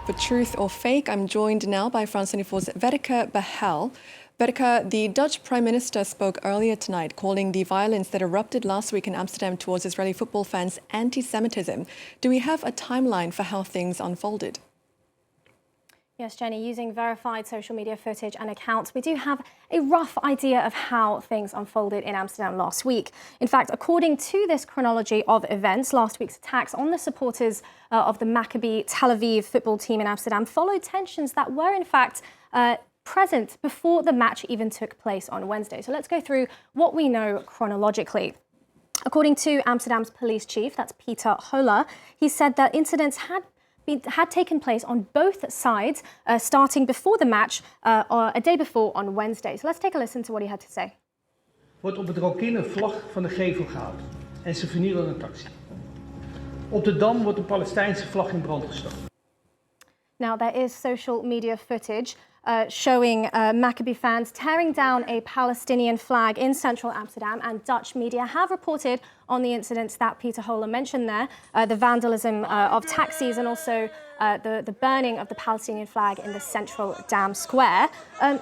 for Truth or Fake. I'm joined now by France 24's Verica Bahel. Verica, the Dutch Prime Minister spoke earlier tonight calling the violence that erupted last week in Amsterdam towards Israeli football fans anti-Semitism. Do we have a timeline for how things unfolded? Yes, Jenny, using verified social media footage and accounts, we do have a rough idea of how things unfolded in Amsterdam last week. In fact, according to this chronology of events, last week's attacks on the supporters of the Maccabi Tel Aviv football team in Amsterdam followed tensions that were, in fact, present before the match even took place on Wednesday. So let's go through what we know chronologically. According to Amsterdam's police chief, that's Peter Holler, he said that incidents had taken place on both sides, starting before the match, or a day before on Wednesday. So let's take a listen to what he had to say. Wordt op het Rokin een vlag van de gevel gehouden en ze vernielen een taxi. Op de Dam wordt de Palestijnse vlag in brand gestoken. Now, there is social media footage showing Maccabi fans tearing down a Palestinian flag in central Amsterdam, and Dutch media have reported on the incidents that Peter Holler mentioned there, the vandalism of taxis and also the burning of the Palestinian flag in the central Dam Square.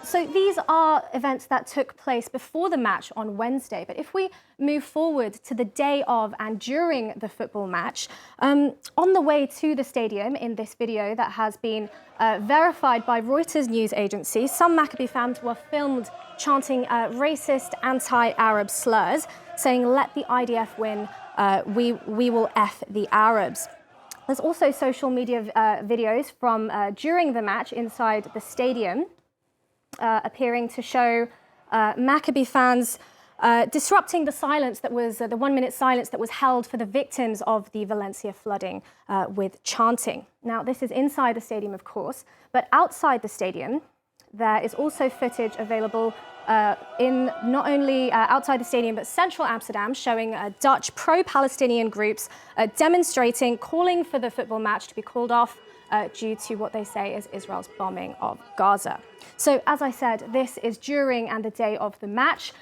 So these are events that took place before the match on Wednesday. But if we move forward to the day of and during the football match, on the way to the stadium in this video that has been verified by Reuters news agency, some Maccabi fans were filmed chanting racist anti-Arab slurs, saying, "Let the IDF win, we will F the Arabs." There's also social media videos from during the match inside the stadium appearing to show Maccabi fans disrupting the silence that was, the 1-minute silence that was held for the victims of the Valencia flooding with chanting. Now, this is inside the stadium, of course, but outside the stadium, there is also footage available in not only outside the stadium, but central Amsterdam, showing Dutch pro-Palestinian groups demonstrating, calling for the football match to be called off due to what they say is Israel's bombing of Gaza. So, as I said, this is during and the day of the match.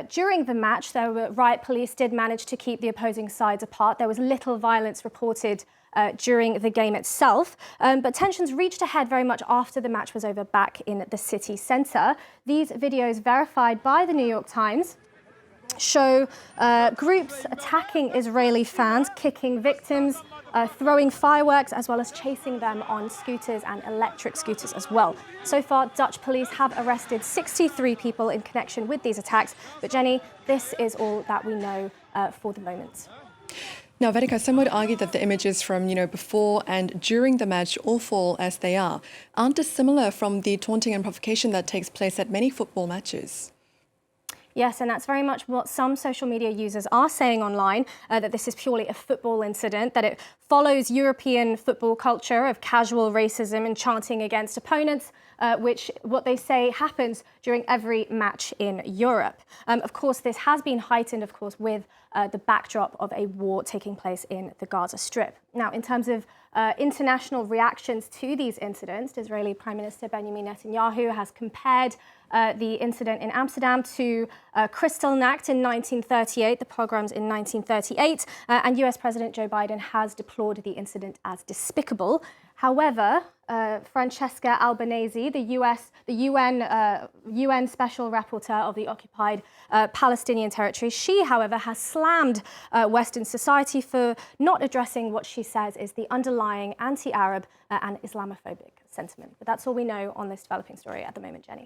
During the match, riot police did manage to keep the opposing sides apart. There was little violence reported during the game itself, but tensions reached a head very much after the match was over back in the city centre. These videos, verified by the New York Times, show groups attacking Israeli fans, kicking victims, throwing fireworks, as well as chasing them on scooters and electric scooters as well. So far, Dutch police have arrested 63 people in connection with these attacks. But Jenny, this is all that we know for the moment. Now, Verica, some would argue that the images from, before and during the match, awful as they are, aren't dissimilar from the taunting and provocation that takes place at many football matches. Yes, and that's very much what some social media users are saying online, that this is purely a football incident, that it follows European football culture of casual racism and chanting against opponents, which what they say happens during every match in Europe. Of course, this has been heightened, of course, with the backdrop of a war taking place in the Gaza Strip. Now, in terms of international reactions to these incidents, Israeli Prime Minister Benjamin Netanyahu has compared the incident in Amsterdam to Kristallnacht in 1938, the pogroms in 1938, and US President Joe Biden has deplored the incident as despicable. However, Francesca Albanese, the UN Special Rapporteur of the occupied Palestinian territory, she, however, has slammed Western society for not addressing what she says is the underlying anti-Arab and Islamophobic sentiment. But that's all we know on this developing story at the moment, Jenny.